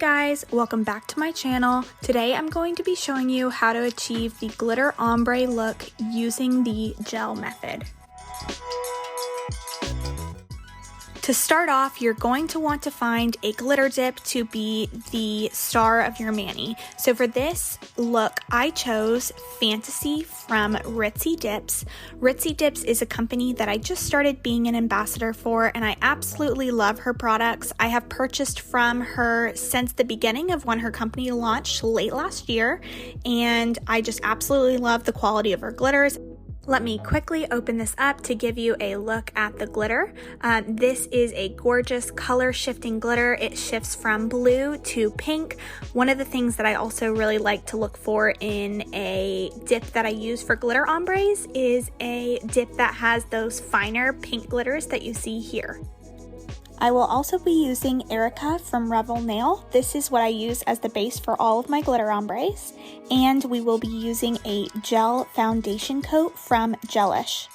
guys, welcome back to my channel. Today I'm going to be showing you how to achieve the glitter ombre look using the gel method. To start off, you're going to want to find a glitter dip to be the star of your mani. So for this look, I chose Fantasy from Ritzy Dips. Ritzy Dips is a company that I just started being an ambassador for, and I absolutely love her products. I have purchased from her since the beginning of when her company launched late last year, and I just absolutely love the quality of her glitters. Let me quickly open this up to give you a look at the glitter. This is a gorgeous color shifting glitter. It shifts from blue to pink. One of the things that I also really like to look for in a dip that I use for glitter ombres is a dip that has those finer pink glitters that you see here. I will also be using Erica from Revel Nail. This is what I use as the base for all of my glitter ombres. And we will be using a gel foundation coat from Gelish.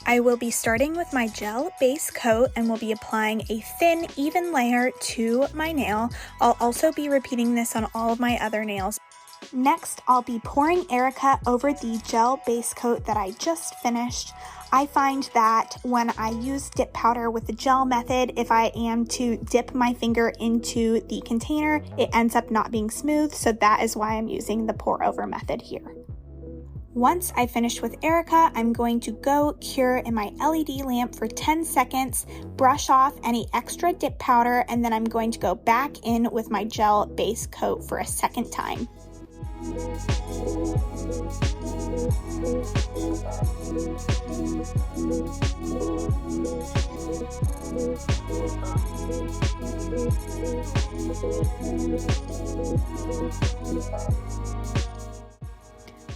I will be starting with my gel base coat and will be applying a thin, even layer to my nail. I'll also be repeating this on all of my other nails. Next, I'll be pouring Erica over the gel base coat that I just finished. I find that when I use dip powder with the gel method, if I am to dip my finger into the container, it ends up not being smooth, so that is why I'm using the pour over method here. Once I finish with Erica, I'm going to go cure in my LED lamp for 10 seconds, brush off any extra dip powder, and then I'm going to go back in with my gel base coat for a second time.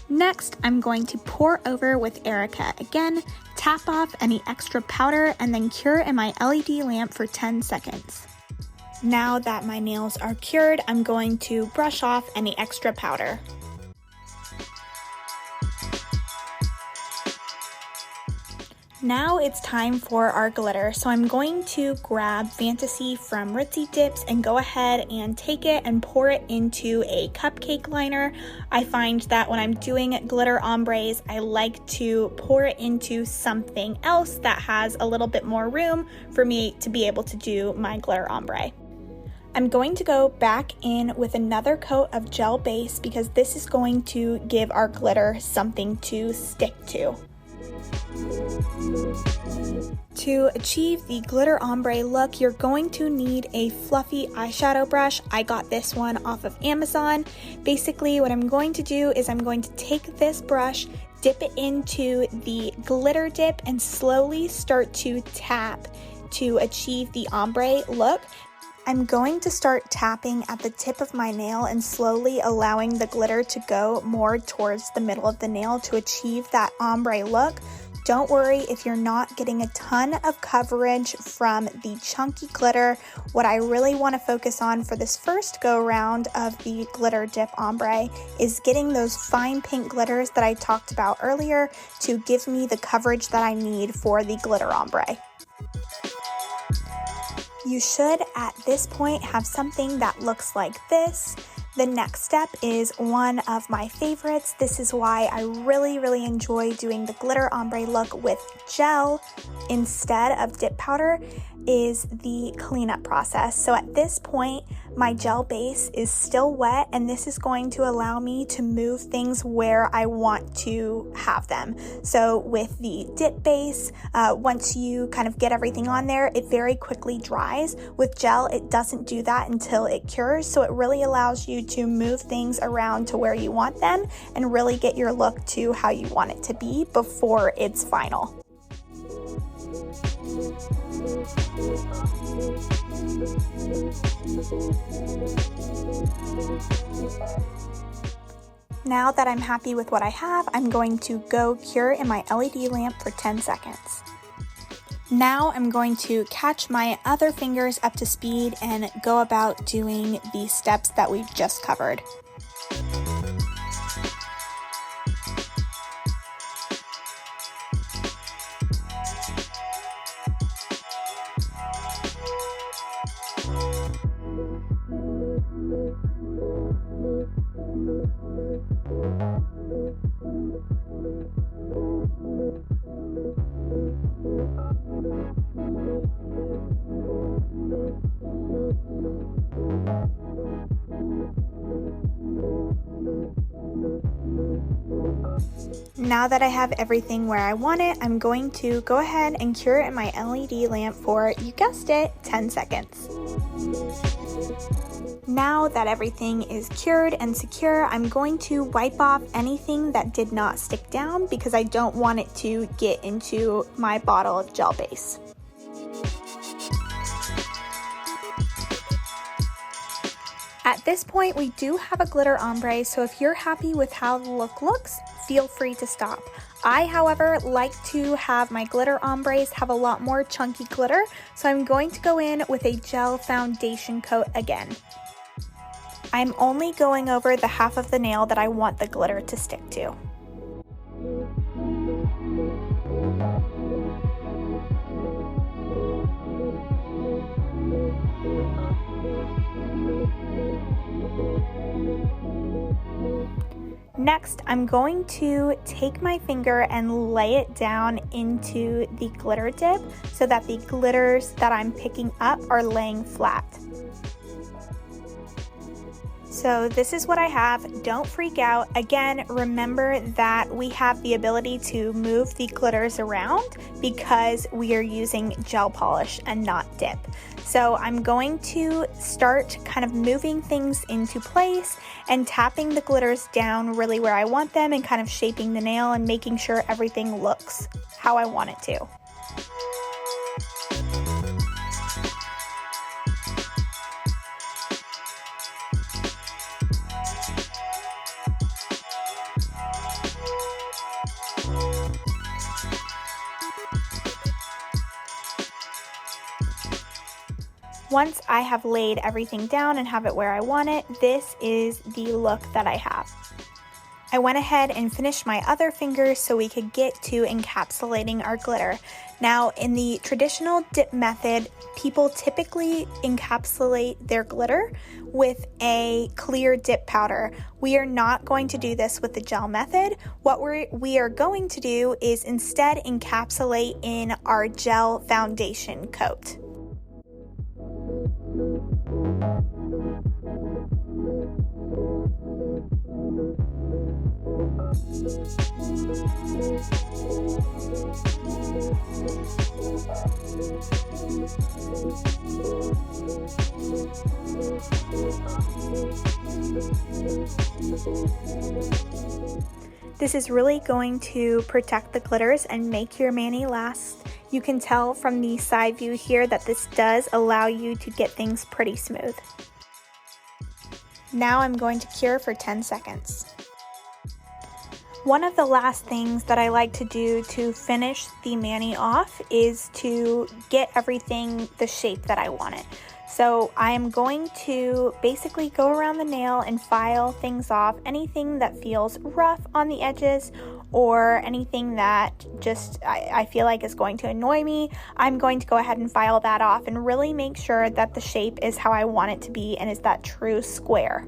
Next, I'm going to pour over with Erica again, tap off any extra powder, and then cure in my LED lamp for 10 seconds. Now that my nails are cured, I'm going to brush off any extra powder. Now it's time for our glitter, so I'm going to grab Fantasy from Ritzy Dips and go ahead and take it and pour it into a cupcake liner. I find that when I'm doing glitter ombres, I like to pour it into something else that has a little bit more room for me to be able to do my glitter ombre. I'm going to go back in with another coat of gel base because this is going to give our glitter something to stick to. To achieve the glitter ombre look, you're going to need a fluffy eyeshadow brush. I got this one off of Amazon. Basically, what I'm going to do is I'm going to take this brush, dip it into the glitter dip, and slowly start to tap to achieve the ombre look. I'm going to start tapping at the tip of my nail and slowly allowing the glitter to go more towards the middle of the nail to achieve that ombre look. Don't worry if you're not getting a ton of coverage from the chunky glitter. What I really want to focus on for this first go round of the glitter dip ombre is getting those fine pink glitters that I talked about earlier to give me the coverage that I need for the glitter ombre. You should at this point have something that looks like this. The next step is one of my favorites. This is why I really enjoy doing the glitter ombre look with gel instead of dip powder, is the cleanup process. So at this point, my gel base is still wet, and this is going to allow me to move things where I want to have them. So with the dip base, once you kind of get everything on there, it very quickly dries. With gel, it doesn't do that until it cures, so it really allows you to move things around to where you want them and really get your look to how you want it to be before it's final. Now that I'm happy with what I have, I'm going to go cure in my LED lamp for 10 seconds. Now I'm going to catch my other fingers up to speed and go about doing the steps that we've just covered. Now that I have everything where I want it, I'm going to go ahead and cure it in my LED lamp for, you guessed it, 10 seconds. Now that everything is cured and secure, I'm going to wipe off anything that did not stick down because I don't want it to get into my bottle of gel base. At this point, we do have a glitter ombre, so if you're happy with how the look looks, feel free to stop. I, however, like to have my glitter ombres have a lot more chunky glitter, so I'm going to go in with a gel foundation coat again. I'm only going over the half of the nail that I want the glitter to stick to. Next, I'm going to take my finger and lay it down into the glitter dip so that the glitters that I'm picking up are laying flat. So this is what I have. Don't freak out. Again, remember that we have the ability to move the glitters around because we are using gel polish and not dip. So I'm going to start kind of moving things into place and tapping the glitters down really where I want them and kind of shaping the nail and making sure everything looks how I want it to. Once I have laid everything down and have it where I want it, this is the look that I have. I went ahead and finished my other fingers so we could get to encapsulating our glitter. Now, in the traditional dip method, people typically encapsulate their glitter with a clear dip powder. We are not going to do this with the gel method. What we are going to do is instead encapsulate in our gel foundation coat. This is really going to protect the glitters and make your mani last. You can tell from the side view here that this does allow you to get things pretty smooth. Now I'm going to cure for 10 seconds. One of the last things that I like to do to finish the mani off is to get everything the shape that I want it. So I'm going to basically go around the nail and file things off, anything that feels rough on the edges or anything that just I feel like is going to annoy me. I'm going to go ahead and file that off and really make sure that the shape is how I want it to be and is that true square.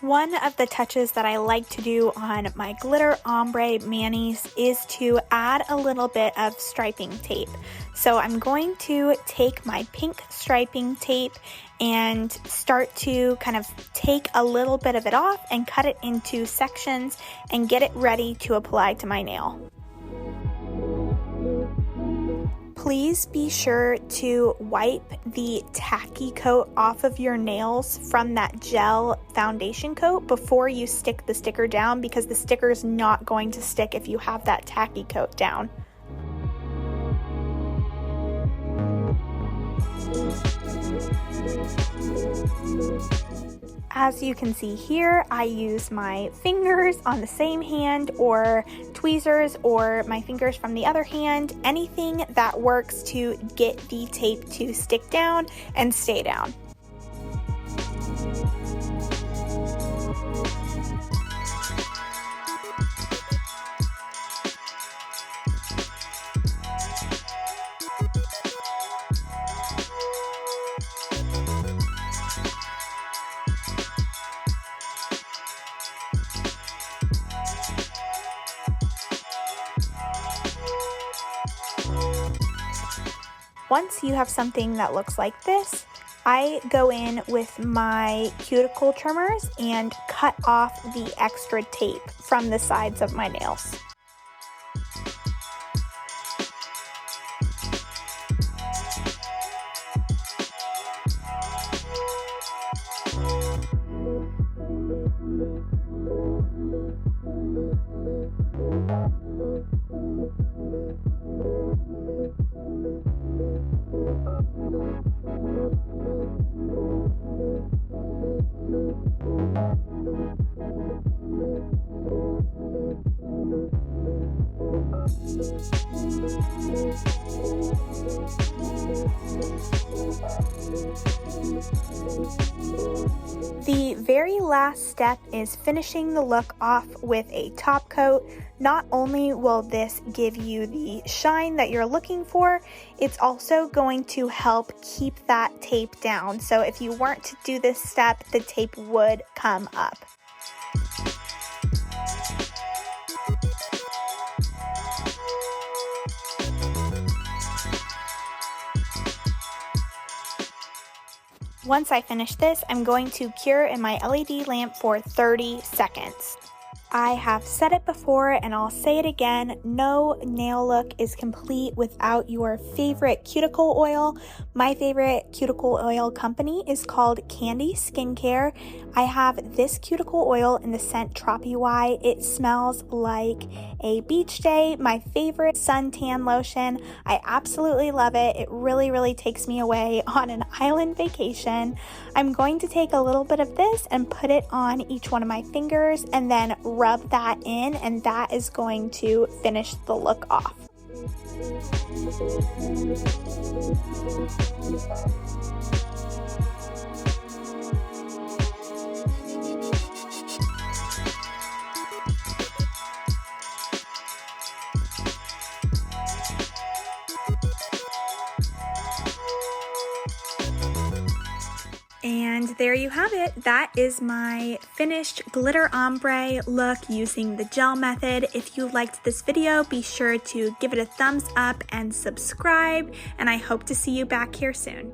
One of the touches that I like to do on my glitter ombre manis is to add a little bit of striping tape. So I'm going to take my pink striping tape and start to kind of take a little bit of it off and cut it into sections and get it ready to apply to my nail. Please be sure to wipe the tacky coat off of your nails from that gel foundation coat before you stick the sticker down because the sticker is not going to stick if you have that tacky coat down. As you can see here, I use my fingers on the same hand or tweezers or my fingers from the other hand, anything that works to get the tape to stick down and stay down. Once you have something that looks like this, I go in with my cuticle trimmers and cut off the extra tape from the sides of my nails. The very last step is finishing the look off with a top coat. Not only will this give you the shine that you're looking for, it's also going to help keep that tape down. So if you weren't to do this step, the tape would come up. Once I finish this, I'm going to cure in my LED lamp for 30 seconds. I have said it before and I'll say it again, no nail look is complete without your favorite cuticle oil. My favorite cuticle oil company is called Candy Skincare. I have this cuticle oil in the scent Tropi Y. It smells like a beach day, my favorite suntan lotion. I absolutely love it. It really takes me away on an island vacation. I'm going to take a little bit of this and put it on each one of my fingers and then rub that in, and that is going to finish the look off. And there you have it. That is my finished glitter ombre look using the gel method. If you liked this video, be sure to give it a thumbs up and subscribe, and I hope to see you back here soon.